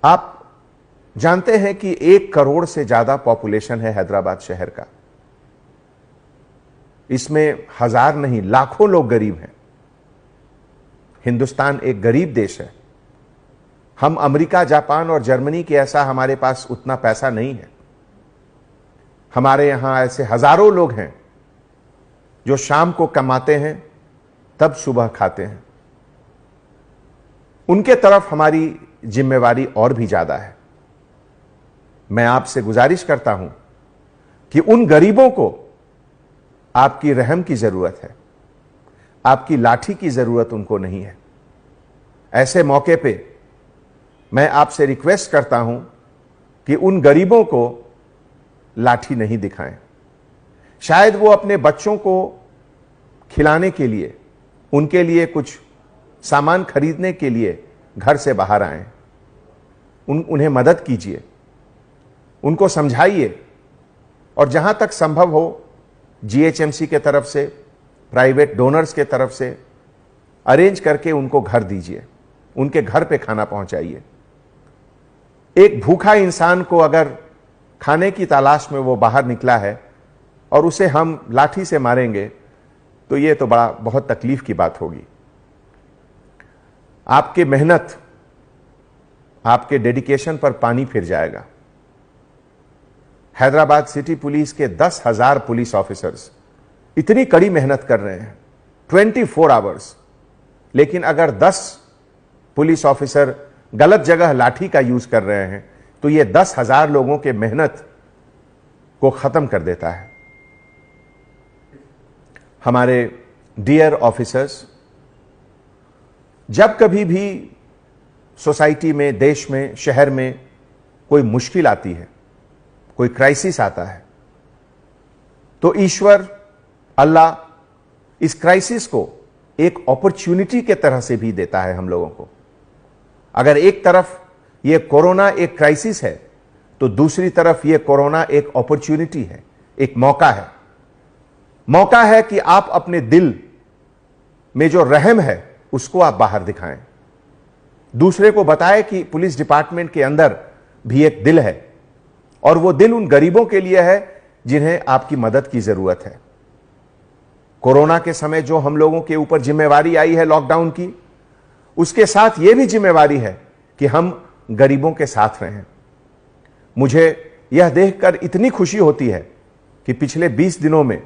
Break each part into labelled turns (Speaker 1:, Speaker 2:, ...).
Speaker 1: आप जानते हैं कि 1 करोड़ से ज्यादा पॉपुलेशन है हैदराबाद शहर का। इसमें हजार नहीं लाखों लोग गरीब हैं। हिंदुस्तान एक गरीब देश है। हम अमेरिका, जापान और जर्मनी के ऐसा हमारे पास उतना पैसा नहीं है। हमारे यहां ऐसे हजारों लोग हैं जो शाम को कमाते हैं तब सुबह खाते हैं। उनके तरफ हमारी जिम्मेवारी और भी ज्यादा है। मैं आपसे गुजारिश करता हूं कि उन गरीबों को आपकी रहम की जरूरत है, आपकी लाठी की जरूरत उनको नहीं है। ऐसे मौके पे मैं आपसे रिक्वेस्ट करता हूं कि उन गरीबों को लाठी नहीं दिखाएं। शायद वो अपने बच्चों को खिलाने के लिए, उनके लिए कुछ सामान खरीदने के लिए घर से बाहर आए। उन्हें मदद कीजिए, उनको समझाइए और जहां तक संभव हो जीएचएमसी के तरफ से, प्राइवेट डोनर्स के तरफ से अरेंज करके उनको घर दीजिए, उनके घर पे खाना पहुंचाइए। एक भूखा इंसान को अगर खाने की तलाश में वो बाहर निकला है और उसे हम लाठी से मारेंगे तो ये तो बहुत तकलीफ की बात होगी। आपके मेहनत, आपके डेडिकेशन पर पानी फिर जाएगा। हैदराबाद सिटी पुलिस के 10,000 पुलिस ऑफिसर्स इतनी कड़ी मेहनत कर रहे हैं 24 आवर्स, लेकिन अगर 10 पुलिस ऑफिसर गलत जगह लाठी का यूज कर रहे हैं तो यह 10,000 लोगों के मेहनत को खत्म कर देता है। हमारे डियर ऑफिसर्स, जब कभी भी सोसाइटी में, देश में, शहर में कोई मुश्किल आती है, कोई क्राइसिस आता है, तो ईश्वर, अल्लाह इस क्राइसिस को एक अपॉर्चुनिटी के तरह से भी देता है हम लोगों को। अगर एक तरफ यह कोरोना एक क्राइसिस है तो दूसरी तरफ यह कोरोना एक अपॉर्चुनिटी है, एक मौका है। मौका है कि आप अपने दिल में जो रहम है उसको आप बाहर दिखाएं, दूसरे को बताएं कि पुलिस डिपार्टमेंट के अंदर भी एक दिल है और वो दिल उन गरीबों के लिए है जिन्हें आपकी मदद की जरूरत है। कोरोना के समय जो हम लोगों के ऊपर जिम्मेवारी आई है लॉकडाउन की, उसके साथ यह भी जिम्मेवारी है कि हम गरीबों के साथ रहें। मुझे यह देखकर इतनी खुशी होती है कि पिछले 20 दिनों में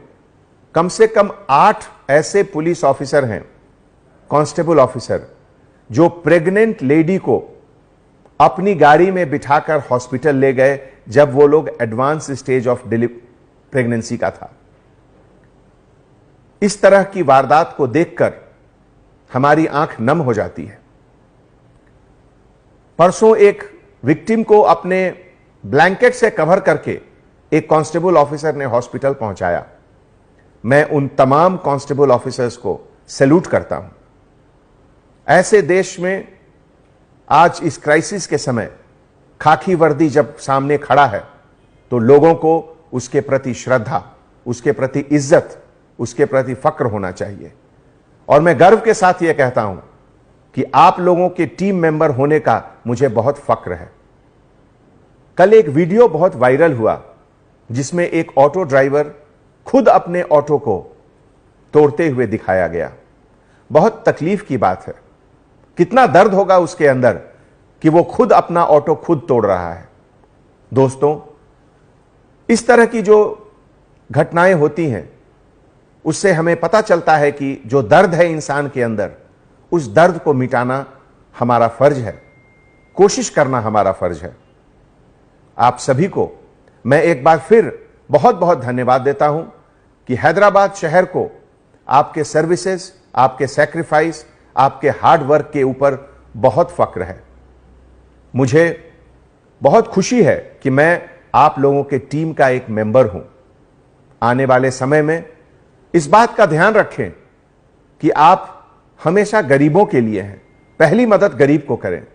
Speaker 1: कम से कम 8 ऐसे पुलिस ऑफिसर हैं, कांस्टेबल ऑफिसर, जो प्रेग्नेंट लेडी को अपनी गाड़ी में बिठाकर हॉस्पिटल ले गए जब वो लोग एडवांस स्टेज ऑफ प्रेगनेंसी का था। इस तरह की वारदात को देखकर हमारी आंख नम हो जाती है। परसों एक विक्टिम को अपने ब्लैंकेट से कवर करके एक कांस्टेबल ऑफिसर ने हॉस्पिटल पहुंचाया। मैं उन तमाम कांस्टेबल ऑफिसर्स को सैल्यूट करता हूं। ऐसे देश में आज इस क्राइसिस के समय खाकी वर्दी जब सामने खड़ा है तो लोगों को उसके प्रति श्रद्धा, उसके प्रति इज्जत, उसके प्रति फक्र होना चाहिए। और मैं गर्व के साथ यह कहता हूं कि आप लोगों के टीम मेंबर होने का मुझे बहुत फक्र है। कल एक वीडियो बहुत वायरल हुआ जिसमें एक ऑटो ड्राइवर खुद अपने ऑटो को तोड़ते हुए दिखाया गया। बहुत तकलीफ की बात है। कितना दर्द होगा उसके अंदर कि वो खुद अपना ऑटो खुद तोड़ रहा है। दोस्तों, इस तरह की जो घटनाएं होती हैं उससे हमें पता चलता है कि जो दर्द है इंसान के अंदर, उस दर्द को मिटाना हमारा फर्ज है, कोशिश करना हमारा फर्ज है। आप सभी को मैं एक बार फिर बहुत बहुत धन्यवाद देता हूं कि हैदराबाद शहर को आपके सर्विसेज, आपके सैक्रिफाइस, आपके हार्ड वर्क के ऊपर बहुत फक्र है। मुझे बहुत खुशी है कि मैं आप लोगों के टीम का एक मेंबर हूं। आने वाले समय में इस बात का ध्यान रखें कि आप हमेशा गरीबों के लिए हैं। पहली मदद गरीब को करें।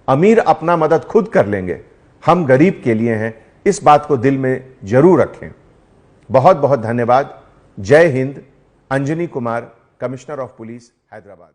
Speaker 1: अमीर अपना मदद खुद कर लेंगे, हम गरीब के लिए हैं। इस बात को दिल में जरूर रखें। बहुत बहुत धन्यवाद। जय Hind. Anjani Kumar, commissioner of police, Hyderabad.